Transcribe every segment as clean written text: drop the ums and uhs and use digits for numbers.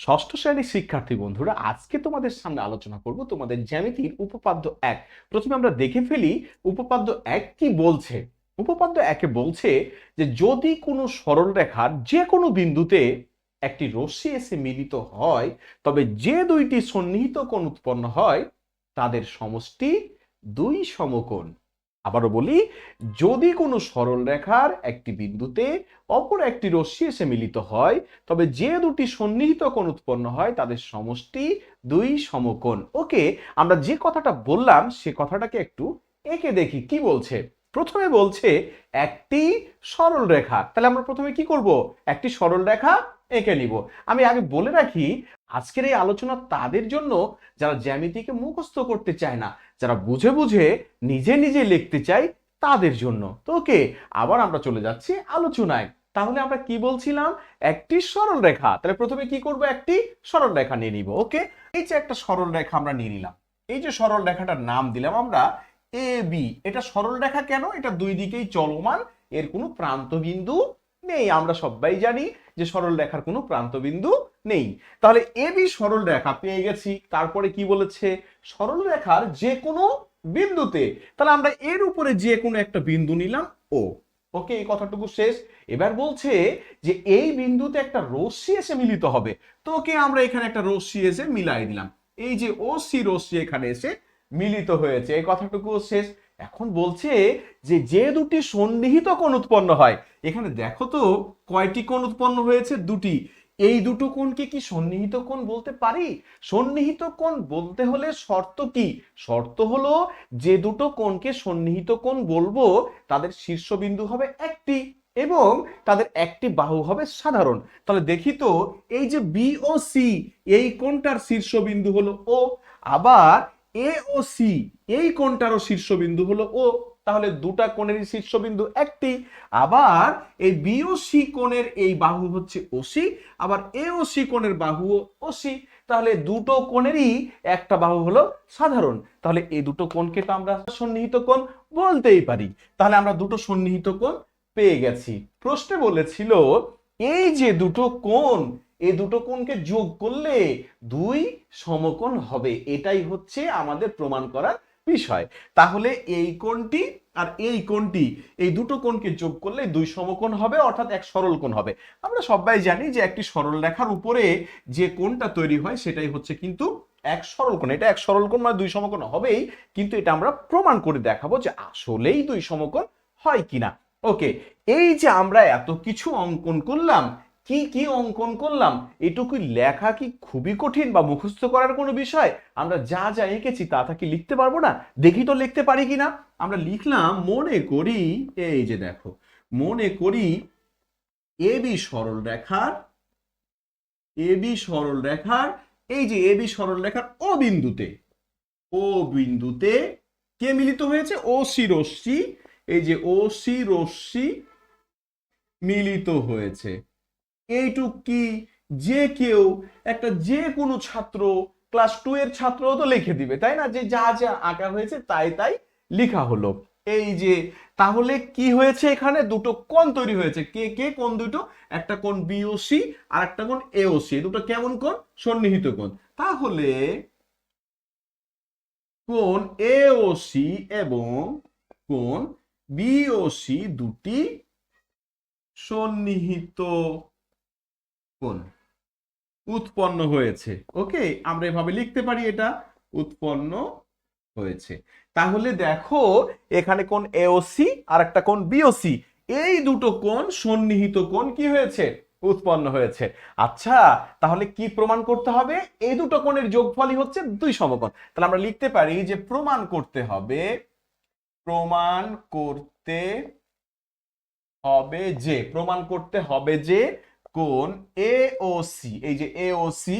ষষ্ঠ শ্রেণীর শিক্ষার্থী বন্ধুরা, আজকে তোমাদের সামনে আলোচনা করব তোমাদের জ্যামিতির উপপাদ্য 1। প্রথমে আমরা দেখে ফেলি উপপাদ্য 1 কি বলছে। উপপাদ্য 1-এ বলছে যে যদি কোনো সরল রেখার যে কোনো বিন্দুতে একটি রশ্মি এসে মিলিত হয়, তবে যে দুইটি সন্নিহিত কোণ উৎপন্ন হয় তাদের সমষ্টি দুই সমকোণ। আবারও বলি, যদি কোনো সরল রেখার একটি বিন্দুতে অপর একটি রশ্মি এসে মিলিত হয়, তবে যে দুটি সন্নিহিত কোণ উৎপন্ন হয় তাদের সমষ্টি দুই সমকোণ। ওকে, আমরা যে কথাটা বললাম সে কথাটাকে একটু এঁকে দেখি কি বলছে। প্রথমে বলছে একটি সরল রেখা, তাহলে আমরা প্রথমে কি করব, একটি সরল রেখা এঁকে নিব। আমি আগে বলে রাখি, আজকের এই আলোচনা তাদের জন্য যারা জ্যামিতিকে মুখস্থ করতে চায় না, যারা বুঝে বুঝে নিজে নিজে লিখতে চায় তাদের জন্য। তো ওকে, আবার আমরা চলে যাচ্ছি আলোচনায়। তাহলে আমরা কি বলছিলাম, একটি সরল রেখা। তাহলে প্রথমে কি করব, একটি সরল রেখা নিয়ে নিব। ওকে, এই যে একটা সরল রেখা আমরা নিয়ে নিলাম, এই যে সরল রেখাটার নাম দিলাম আমরা এ বি। এটা সরল রেখা কেন, এটা দুই দিকেই চলমান, এর কোনো প্রান্ত বিন্দু নেই। আমরা সবাই জানি যে সরল রেখার কোনো প্রান্ত বিন্দু নেই। তাহলে এ বি সরল রেখা পেয়ে গেছি। তারপরে কি বলেছে, সরল রেখার যে কোনো বিন্দুতে, তাহলে আমরা এর উপরে যে কোনো একটা বিন্দু নিলাম ও। ওকে, এই কথাটুকু শেষ। এবার বলছে যে এই বিন্দুতে একটা রশ্মি এসে মিলিত হবে। তো ওকে, আমরা এখানে একটা রশ্মি এসে মিলাই দিলাম। এই যে ও সি রশ্মি এখানে এসে মিলিত হয়েছে, এই কথাটুকু শেষ। এখন বলছে যে যে দুটি সন্নিহিত কোণ উৎপন্ন হয়, এখানে দেখো তো কয়টি কোণ উৎপন্ন হয়েছে, দুটি। এই দুটো কোণকে কি সন্নিহিত কোণ বলতে পারি? সন্নিহিত কোণ বলতে হলে শর্ত কি? শর্ত হলো যে দুটো কোণকে সন্নিহিত কোণ বলবো তাদের শীর্ষবিন্দু হবে একটি এবং তাদের একটি বাহু হবে সাধারণ। তাহলে দেখি তো, এই যে বি ও সি, এই কোণটার শীর্ষবিন্দু হলো ও, আবার এ ও সি, এই কোণটারও শীর্ষবিন্দু হলো ও। তাহলে দুটা কোণেরই শীর্ষবিন্দু একটি। আবার এই বি ও সি কোণের এই বাহু হচ্ছে ওসি, আবার এ ও সি কোণের বাহু ওসি। তাহলে দুটো কোণেরই একটা বাহু হলো সাধারণ। তাহলে এই দুটো কোণকে তো আমরা সন্নিহিত কোণ বলতেই পারি। তাহলে আমরা দুটো সন্নিহিত কোণ পেয়ে গেছি। প্রশ্নে বলেছিল এই যে দুটো কোণ, এই দুটো কোণকে যোগ করলে দুই সমকোণ হবে, এটাই হচ্ছে আমাদের প্রমাণ করার বিষয়। তাহলে এই কোণটি আর এই কোণটি, এই দুটো কোণকে যোগ করলে দুই সমকোণ হবে, অর্থাৎ এক সরল কোণ হবে। আমরা সবাই জানি যে একটি সরল রেখার উপরে যে কোণটা তৈরি হয় সেটাই হচ্ছে কিন্তু এক সরল কোণ। এটা এক সরল কোণ মানে দুই সমকোণ হবেই, কিন্তু এটা আমরা প্রমাণ করে দেখাবো যে আসলেই দুই সমকোণ হয় কিনা। ওকে, এই যে আমরা এত কিছু অঙ্কন করলাম, কি কি অঙ্কন করলাম, এটুকু লেখা কি খুবই কঠিন বা মুখস্থ করার কোনো বিষয়? আমরা যা যা এঁকেছি তা কি লিখতে পারবো না? দেখি তো লিখতে পারি কিনা। আমরা লিখলাম, মনে করি, এই যে দেখো, মনে করি এবি সরল রেখার, এবি সরল রেখার, এই যে এবি সরল রেখার ও বিন্দুতে, ও বিন্দুতে কে মিলিত হয়েছে, ও সি রশ্মি। এই যে ও সি রশ্মি মিলিত হয়েছে। এইটুক কি যে কেউ, একটা যে কোনো ছাত্র, ক্লাস 2 এর ছাত্র তো লিখে দিবে, তাই না? যে যা যা আঁকা হয়েছে তাই তাই লেখা হলো। এই যে, তাহলে কি হয়েছে, এখানে দুটো কোণ তৈরি হয়েছে। কে কে কোণ দুটো? একটা কোণ বিওসি আর একটা কোণ এওসি। দুটো কেমন কোণ? সন্নিহিত কোণ। তাহলে কোণ এওসি এবং কোণ বিওসি দুটি সন্নিহিত কোণ উৎপন্ন হয়েছে। ওকে, আমরা এভাবে লিখতে পারি, এটা উৎপন্ন হয়েছে। তাহলে দেখো, এখানে কোণ এওসি আর একটা কোণ বিওসি, এই দুটো কোণ সন্নিহিত কোণ কি হয়েছে, উৎপন্ন হয়েছে। আচ্ছা, তাহলে কি প্রমাণ করতে হবে? এই দুটো কোণের যোগফলই হচ্ছে দুই সমকোণ। তাহলে আমরা লিখতে পারি যে প্রমাণ করতে হবে, প্রমাণ করতে হবে যে, প্রমাণ করতে হবে যে কোণ এওসি, এই যে এওসি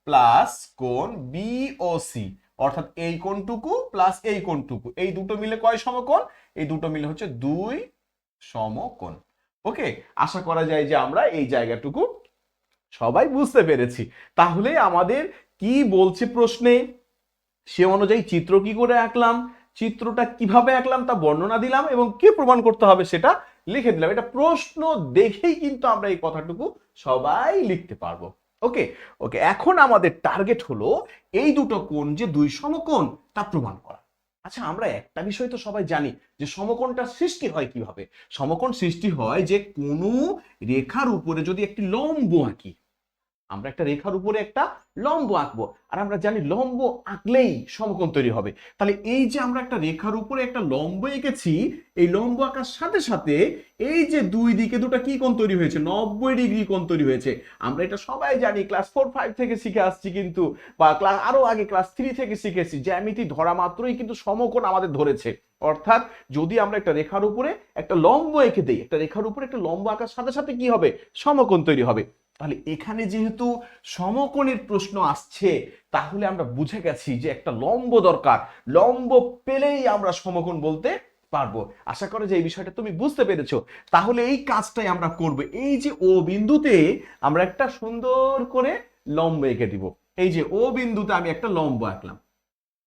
প্লাস কোণ বিওসি, অর্থাৎ এই কোণটুকু প্লাস এই কোণটুকু, এই দুটো মিলে কয় সমকোণ? এই দুটো মিলে হচ্ছে দুই সমকোণ। ওকে, আশা করা যায় যে আমরা এই জায়গাটুকু সবাই বুঝতে পেরেছি। তাহলে আমাদের কি বলছে প্রশ্নে, সে অনুযায়ী চিত্র কি করে আঁকলাম, চিত্রটা কিভাবে আঁকলাম তা বর্ণনা দিলাম এবং কি প্রমাণ করতে হবে সেটা লিখে দিলাম। এটা প্রশ্ন দেখেই কিন্তু আমরা এই কথাটুকু সবাই লিখতে পারবো। ওকে, ওকে, এখন আমাদের টার্গেট হলো এই দুটো কোণ যে দুই সমকোণ তা প্রমাণ করা। আচ্ছা, আমরা একটা বিষয় তো সবাই জানি যে সমকোণটা সৃষ্টি হয় কিভাবে। সমকোণ সৃষ্টি হয় যে কোনো রেখার উপরে যদি একটি লম্ব আঁকি, আমরা একটা রেখার উপরে একটা লম্ব আঁকবো, আর আমরা জানি লম্ব আঁকলেই সমকোণ তৈরি হবে। তাহলে এই যে আমরা একটা রেখার উপরে একটা লম্ব এঁকেছি, এই লম্ব আঁকার সাথে সাথে এই যে দুই দিকে দুটো কি কোণ তৈরি হয়েছে, 90 ডিগ্রি কোণ তৈরি হয়েছে। আমরা এটা সবাই জানি, ক্লাস 4-5 থেকে শিখে আসছি, কিন্তু বা ক্লাস আরো আগে ক্লাস 3 থেকে শিখেছি, জ্যামিতি ধরা মাত্রই কিন্তু সমকোণ আমাদের ধরেছে। অর্থাৎ যদি আমরা একটা রেখার উপরে একটা লম্ব এঁকে দিই, একটা রেখার উপরে একটা লম্ব আঁকার সাথে সাথে কি হবে, সমকোণ তৈরি হবে। তাহলে এখানে যেহেতু সমকোণের প্রশ্ন আসছে, তাহলে আমরা বুঝে গেছি যে একটা লম্ব দরকার, লম্ব পেলেই আমরা সমকোণ বলতে পারবো। আশা করি যে এই বিষয়টা তুমি বুঝতে পেরেছো। তাহলে এই কাজটাই আমরা করব, এই যে ও বিন্দুতে আমরা একটা সুন্দর করে লম্ব এঁকে দিব। এই যে ও বিন্দুতে আমি একটা লম্ব আঁকলাম,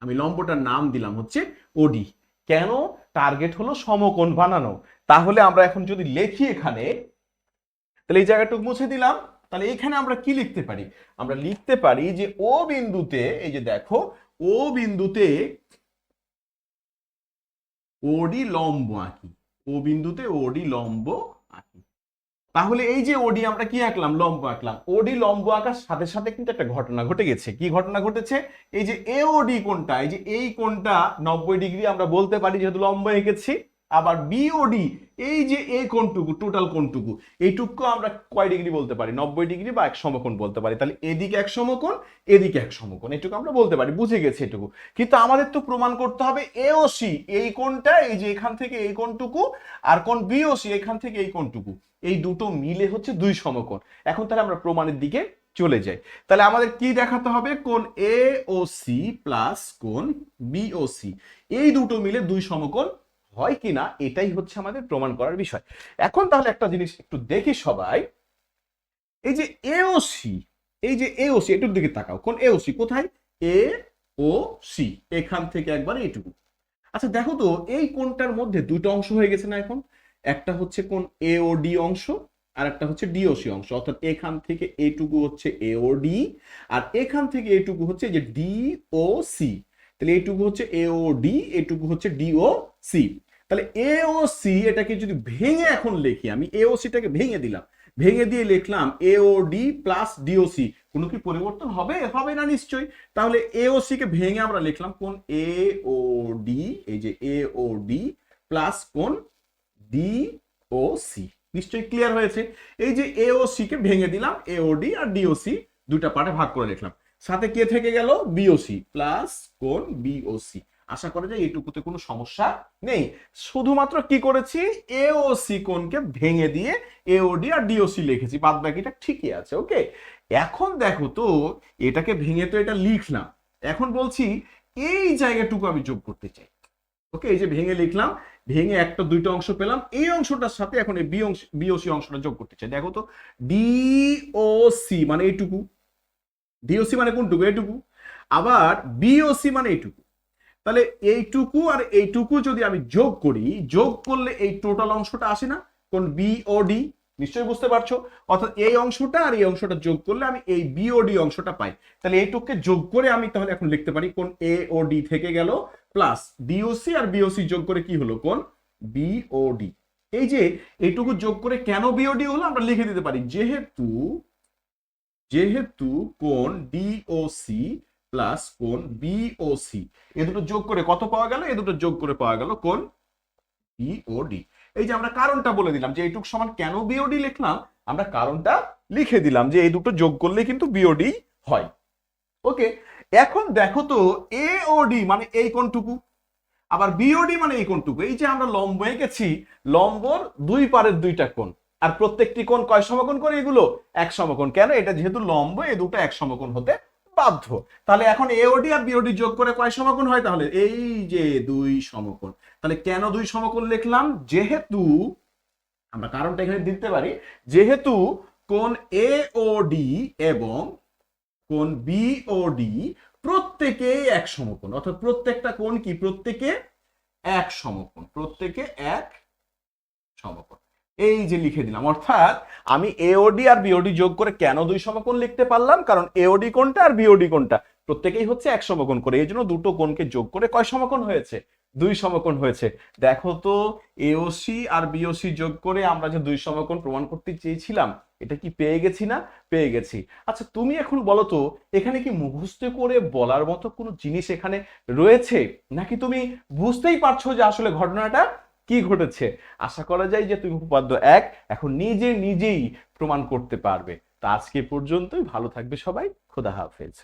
আমি লম্বটার নাম দিলাম হচ্ছে ওডি। কেন? টার্গেট হলো সমকোণ বানানো। তাহলে আমরা এখন যদি লিখি এখানে, তাহলে এই জায়গাটুকু মুছে দিলাম। তাহলে এখানে আমরা কি লিখতে পারি? আমরা লিখতে পারি যে ও বিন্দুতে, এই যে দেখো, ও বিন্দুতে ওডি লম্ব আঁকি, ও বিন্দুতে ওডি লম্ব আঁকি। তাহলে এই যে ওডি আমরা কি আঁকলাম, লম্ব আঁকলাম। ওডি লম্ব আঁকার সাথে সাথে কিন্তু একটা ঘটনা ঘটে গেছে। কি ঘটনা ঘটেছে? এই যে এওডি কোণটা, এই যে এই কোণটা 90 ডিগ্রি আমরা বলতে পারি যেহেতু লম্ব এঁকেছি। আবার বিওডি, এই যে এই কোণটুকু, টোটাল কোণটুকু, এইটুকু আমরা কয় ডিগ্রি বলতে পারি, 90 ডিগ্রি বা এক সমকোণ বলতে পারি। তাহলে এদিকে এক সমকোণ, এদিকে এক সমকোণ, এটুকু আমরা বলতে পারি, বুঝে গেছি এটুকু। কিন্তু আমাদের তো প্রমাণ করতে হবে এওসি, এই কোণটা, এই যে এখান থেকে এই কোণটুকু, আর কোণ বিওসি এখান থেকে এই কোণটুকু, এই দুটো মিলে হচ্ছে দুই সমকোণ। এখন তাহলে আমরা প্রমাণের দিকে চলে যাই। তাহলে আমাদের কি দেখাতে হবে, কোণ এ ও সি প্লাস কোণ বি ও সি, এই দুটো মিলে দুই সমকোণ হয় কিনা, এটাই হচ্ছে আমাদের প্রমাণ করার বিষয়। এখন তাহলে একটা জিনিস একটু দেখি সবাই, এই যে এ ও সি, এই যে এ ও সি, এটুর দিকে তাকাও, কোণ এ ও সি কোথায়, এ ও সি, এখান থেকে একবার এইটুকু। আচ্ছা দেখো তো, এই কোণটার মধ্যে দুটো অংশ হয়ে গেছে না এখন, একটা হচ্ছে কোণ এওডি অংশ, আর একটা হচ্ছে ডিওসি অংশ। অর্থাৎ এখান থেকে এইটুকু হচ্ছে এওডি, আর এখান থেকে এইটুকু হচ্ছে যে ডিওসি। তাহলে এইটুকু হচ্ছে এওডি, এইটুকু হচ্ছে ডিওসি। তাহলে এওসি এটাকে যদি ভেঙে এখন লিখি, আমি এওসিটাকে ভেঙে দিলাম, ভেঙে দিয়ে লিখলাম এওডি প্লাস ডিওসি। কোনো কি পরিবর্তন হবে? হবে না নিশ্চয়ই। তাহলে এওসি কে ভেঙে আমরা লিখলাম কোণ এওডি, এই যে এওডি প্লাস কোণ ডিওসি। নিশ্চয়ই ক্লিয়ার হয়েছে। এই যে এওসি কে ভেঙে দিলাম, এওডি আর ডিওসি দুইটা পার্টে ভাগ করে লিখলাম। সাথে কে থেকে গেল, বিওসি প্লাস কোণ বিওসি। আশা করা যায় এইটুকুতে কোনো সমস্যা নেই। শুধুমাত্র কি করেছি, এওসি কোণকে ভেঙে দিয়ে এওডি আর ডিওসি লিখেছি, বাদ বাকিটা ঠিকই আছে। ওকে, এখন দেখো তো, এটাকে ভেঙে তো এটা লিখলাম, এখন বলছি এই জায়গাটুকু আমি যোগ করতে চাই। ওকে, এই যে ভেঙে লিখলাম, ভেঙে একটা দুইটা অংশ পেলাম, এই অংশটার সাথে এখন এই বিওসি অংশটা যোগ করতে চাই। দেখো তো, ডিওসি মানে এইটুকু, ডিওসি মানে কোনটুকু, এইটুকু, আবার বিওসি মানে এইটুকু। তাহলে এইটুকু আর এইটুকু যদি আমি যোগ করি, যোগ করলে এই টোটাল অংশটা আসে না, কোন বিওডি, নিশ্চয়ই বুঝতে পারছো। অর্থাৎ এই অংশটা আর এই অংশটা যোগ করলে আমি এই বিওডি অংশটা পাই। তাহলে এইটুকুকে যোগ করে আমি তাহলে এখন লিখতে পারি কোন এওডি থেকে গেল প্লাস ডিওসি আর বিওসি যোগ করে কি হলো, কোন বিওডি। এই যে এইটুকু যোগ করে কেন বিওডি হলো আমরা লিখে দিতে পারি, যেহেতু যেহেতু কোণ ডিওসি প্লাস কোণ বিওসি, এ দুটো যোগ করে কত পাওয়া গেল, এ দুটো যোগ করে পাওয়া গেল কোণ বিওডি। এই যে আমরা কারণটা বলে দিলাম যে এইটুক সমান কেন বিওডি লিখলাম, আমরা কারণটা লিখে দিলাম যে এই দুটো যোগ করলে কিন্তু বিওডি হয়। ওকে, এখন দেখো তো, এওডি মানে এই কোণটুকু, আবার বিওডি মানে এই কোণটুকু। এই যে আমরা লম্ব এঁকেছি, লম্বর দুই পারের দুইটা কোণ, আর প্রত্যেকটি কোণ কয় সমকোণ করে, এগুলো এক সমকোণ। কেন? এটা যেহেতু লম্ব, এই দুটো এক সমকোণ হতে বাধ্য। তাহলে এখন এওডি আর বিওডি যোগ করে কয় সমকোণ হয়, তাহলে এই যে দুই সমকোণ। তাহলে কেন দুই সমকোণ লিখলাম, যেহেতু, আমরা কারণটা এখানে দিতে পারি, যেহেতু কোণ এওডি এবং কোণ বিওডি প্রত্যেকেই এক সমকোণ। অর্থাৎ প্রত্যেকটা কোণ কি, প্রত্যেকে এক সমকোণ, প্রত্যেকে এক সমকোণ। এই যে লিখে দিলাম, অর্থাৎ আমি এওডি আর বিওডি যোগ করে কেন দুই সমকোণ লিখতে পারলাম, কারণ এওডি কোণটা আর বিওডি কোণটা প্রত্যেকেই হচ্ছে এক সমকোণ করে, এই জন্য দুটো কোণকে যোগ করে কয় সমকোণ হয়েছে, দুই সমকোণ হয়েছে। দেখো তো, এওসি আর বিওসি যোগ করে আমরা যে দুই সমকোণ প্রমাণ করতে চেয়েছিলাম, এটা কি পেয়ে গেছি না? পেয়ে গেছি। আচ্ছা তুমি এখন বলো তো, এখানে কি মুখস্থ করে বলার মতো কোনো জিনিস এখানে রয়েছে, নাকি তুমি বুঝতেই পারছো যে আসলে ঘটনাটা কি ঘটেছে? আশা করা যায় যে তুমি উপপাদ্য এক এখন নিজে নিজেই প্রমাণ করতে পারবে। তা আজকে পর্যন্তই, ভালো থাকবে সবাই, খোদা হাফেজ।